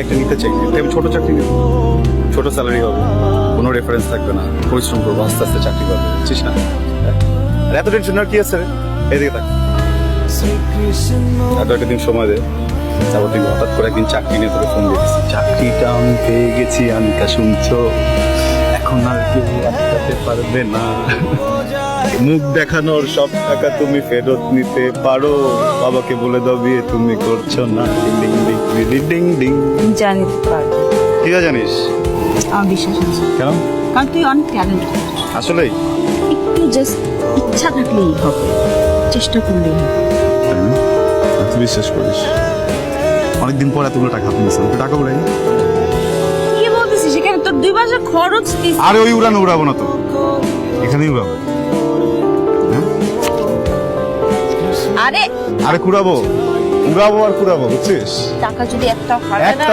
একটা নিতে চাই, আমি ছোট চাকরি নিব, ছোট স্যালারি হবে, কোনো রেফারেন্স থাকবে না, পরিশ্রম করবো, আস্তে আস্তে চাকরি পাবো, বুঝছিস না? আর এত টেনশন আর কি আছে রে? এদিকে থাক, এত একটা দিন সময় দে, তারপর তুই হঠাৎ করে একদিন চাকরি নিয়ে তোকে ফোন দিয়েছিস, চাকরিটা আমি পেয়ে গেছি, আনিকা শুনছো, এখন আর কেউ আটকাতে পারবে না, মুখ দেখানোর সব টাকা তুমি ফেরত নিতে পারো, বাবাকে বলে দাও বিয়ে তুমি করছো না, ding ding ding ding ding ding. জানি পারবি, ঠিক আছে, জানিস আমার বিশ্বাস আছে, কেন? কারণ তুই অনেক ট্যালেন্ট। আসলেই একটু জাস্ট ইচ্ছা থাকলেই হবে, চেষ্টা করলেই হবে। তাই না? তুই বিশ্বাস করিস? অনেকদিন পর এতগুলো টাকা হাতে নিয়েছিলাম, টাকা উড়াই। কি বলতেছিস, সেখানে তোর 2 মাসের খরচ দিস। আরে ওই উড়ানো উড়াবো না তো, এখানেই উড়াবো। আরে আরে কুড়াবো, উড়াবো আর কুড়াবো, বুঝছিস? টাকা যদি একটা হয় না,